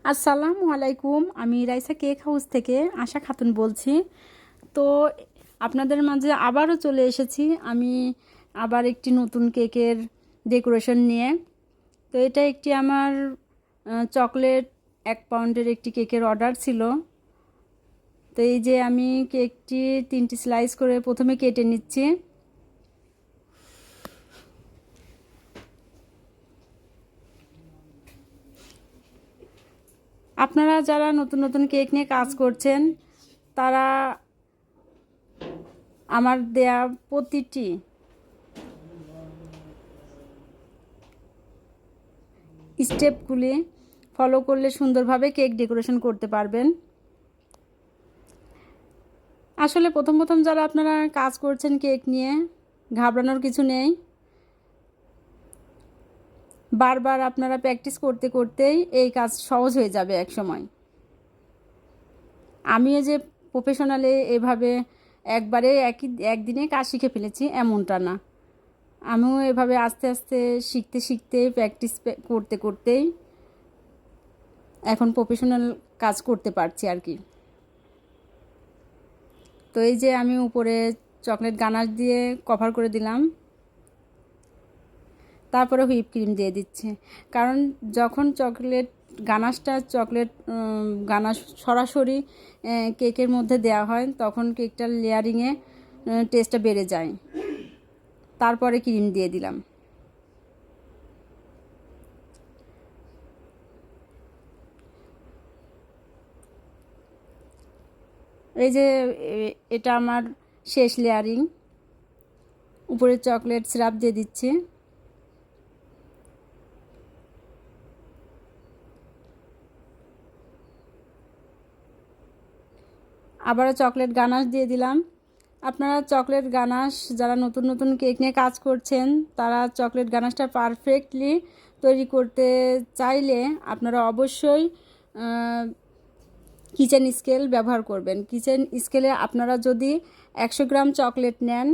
আসসালামু আলাইকুম। আমি রাইসা কেক হাউস থেকে আশা খাতুন বলছি। তো আপনাদের মাঝে আবারও চলে এসেছি আমি আবার একটি নতুন কেকের ডেকোরেশন নিয়ে। তো এটা একটি আমার চকলেট 1 পাউন্ডের একটি কেকের অর্ডার ছিল। তো এই যে আমি কেকটি 3টি স্লাইস করে প্রথমে কেটে নিচ্ছি। আপনারা যারা নতুন নতুন কেক নিয়ে কাজ করছেন তারা আমার দেয়া প্রতিটি স্টেপগুলি ফলো করলে সুন্দরভাবে কেক ডেকোরেশন করতে পারবেন। আসলে প্রথম প্রথম যারা আপনারা কাজ করছেন কেক নিয়ে, ঘাবড়ানোর কিছু নেই। বারবার আপনারা প্র্যাকটিস করতে করতেই এই কাজ সহজ হয়ে যাবে এক সময়। আমিও যে প্রফেশনালে এভাবে একবারে একদিনে কাজ শিখে ফেলেছি এমনটা না। আমিও এভাবে আস্তে আস্তে শিখতে শিখতে প্র্যাকটিস করতে করতেই এখন প্রফেশনাল কাজ করতে পারছি আর কি। তো এই যে আমি উপরে চকলেট গানাশ দিয়ে কভার করে দিলাম, তারপরে হুইপ ক্রিম দিয়ে দিচ্ছি। কারণ যখন চকলেট গানাশ সরাসরি কেকের মধ্যে দেওয়া হয় তখন কেকটার লেয়ারিংয়ে টেস্টটা বেড়ে যায়। তারপরে ক্রিম দিয়ে দিলাম। এই যে এটা আমার শেষ লেয়ারিং। উপরে চকলেট সিরাপ দিয়ে দিচ্ছি। আবারও চকলেট গানাশ দিয়ে দিলাম। আপনারা চকলেট গানাশ যারা নতুন নতুন কেক নিয়ে কাজ করছেন তারা চকলেট গানাশটা পারফেক্টলি তৈরি করতে চাইলে আপনারা অবশ্যই কিচেন স্কেল ব্যবহার করবেন। কিচেন স্কেলে আপনারা যদি 100 গ্রাম চকলেট নেন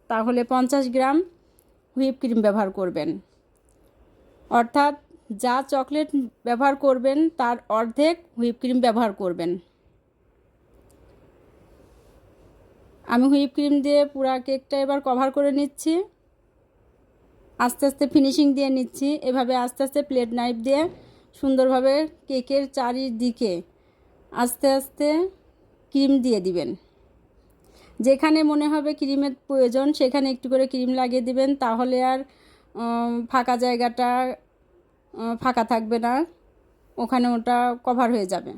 তাহলে 50 গ্রাম হুইপ ক্রিম ব্যবহার করবেন। অর্থাৎ যা চকলেট ব্যবহার করবেন তার অর্ধেক হুইপ ক্রিম ব্যবহার করবেন। আমি হুইপ ক্রিম দিয়ে পুরো কেকটা এবার কভার করে নিচ্ছি। আস্তে আস্তে ফিনিশিং দিয়ে নিচ্ছি। এভাবে আস্তে আস্তে প্লেট নাইফ দিয়ে সুন্দরভাবে কেকের চারিদিকে আস্তে আস্তে ক্রিম দিয়ে দিবেন। যেখানে মনে হবে ক্রিমের প্রয়োজন সেখানে একটু করে ক্রিম লাগিয়ে দিবেন, তাহলে আর ফাঁকা জায়গাটা ফাঁকা থাকবে না, ওখানে ওটা কভার হয়ে যাবে।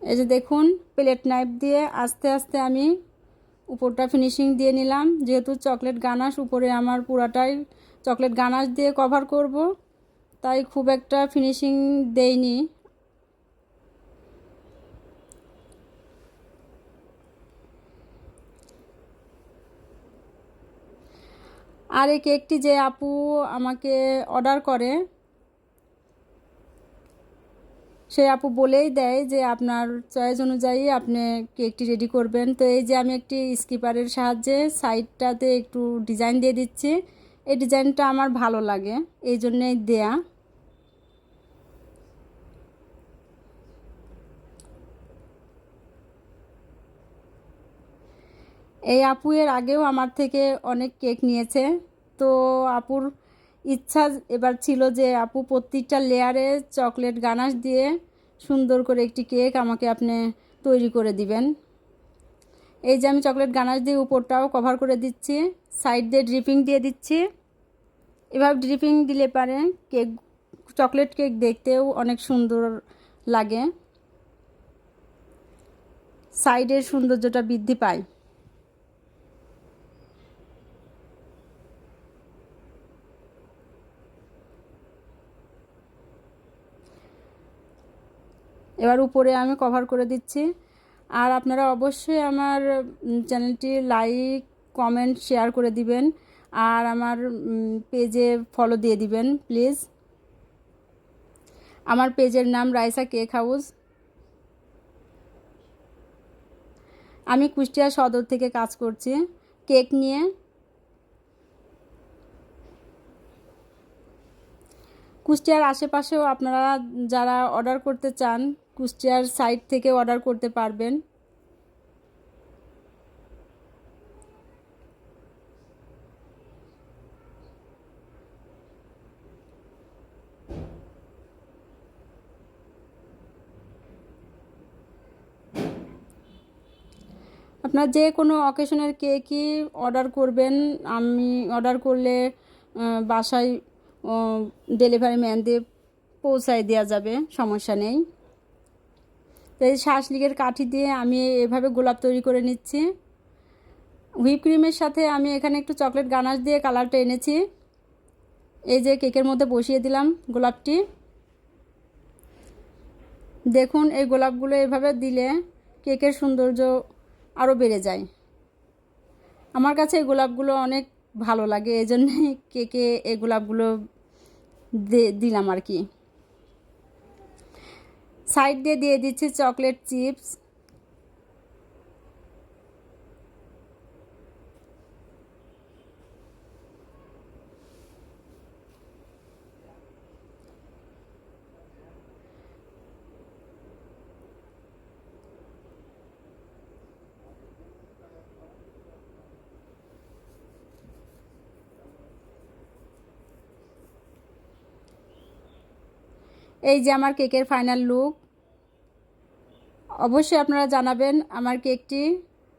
এই যে দেখুন, প্লেট নাইফ দিয়ে আস্তে আস্তে আমি উপরটা ফিনিশিং দিয়ে নিলাম। যেহেতু চকলেট গানাশ উপরে আমার পুরাটাই চকলেট গানাশ দিয়ে কভার করব, তাই খুব একটা ফিনিশিং দেইনি। আর এই কেকটি যে আপু আমাকে অর্ডার করে সেই আপু বলেই দেয় যে আপনার চয়েস অনুযায়ী আপনি কেকটি রেডি করবেন। তো এই যে আমি একটি স্কিপারের সাহায্যে সাইডটাতে একটু ডিজাইন দিয়ে দিচ্ছি। এই ডিজাইনটা আমার ভালো লাগে, এই জন্যেই দেয়া। এই আপু এর আগেও আমার থেকে অনেক কেক নিয়েছে। তো আপুর ইচ্ছা এবার ছিল যে আপু প্রত্যেকটা লেয়ারে চকলেট গানাশ দিয়ে সুন্দর করে একটি কেক আমাকে আপনি তৈরি করে দিবেন। এই যে আমি চকলেট গানাশ দিয়ে উপরটাও কভার করে দিচ্ছি, সাইড দিয়ে ড্রিপিং দিয়ে দিচ্ছি। এভাবে ড্রিপিং দিলে পারে কেক চকলেট কেক দেখতেও অনেক সুন্দর লাগে, সাইডের সৌন্দর্যটা বৃদ্ধি পায়। এবার উপরে আমি কভার করে দিচ্ছি। আর আপনারা অবশ্যই আমার চ্যানেলটি লাইক কমেন্ট শেয়ার করে দিবেন, আর আমার পেজে ফলো দিয়ে দিবেন প্লিজ। আমার পেজের নাম রাইসা কেক হাউস। আমি কুষ্টিয়া সদর থেকে কাজ করছি কেক নিয়ে। কুষ্টিয়ার আশেপাশেও আপনারা যারা অর্ডার করতে চান কুষ্টিয়ার সাইট থেকে অর্ডার করতে পারবেন। আপনার যে কোনো অকেশনের কেকই অর্ডার করবেন, আমি অর্ডার করলে বাসায় ডেলিভারি ম্যান দিয়ে পৌঁছায় দেওয়া যাবে, সমস্যা নেই। তো এই শাঁসলিকের কাঠি দিয়ে আমি এভাবে গোলাপ তৈরি করে নিচ্ছি। হুইপ ক্রিমের সাথে আমি এখানে একটু চকলেট গানাশ দিয়ে কালারটা এনেছি। এই যে কেকের মধ্যে বসিয়ে দিলাম গোলাপটি। দেখুন এই গোলাপগুলো এভাবে দিলে কেকের সৌন্দর্য আরও বেড়ে যায়। আমার কাছে এই গোলাপগুলো অনেক ভালো লাগে, এই জন্যই কেকে এই গোলাপগুলো দিলাম আর কি। সাইড দিয়ে দিয়ে দিচ্ছি চকলেট চিপস। এই যে আমার কেকের ফাইনাল লুক। অবশ্যই আপনারা জানাবেন আমার কেকটি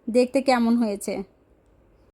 দেখতে কেমন হয়েছে।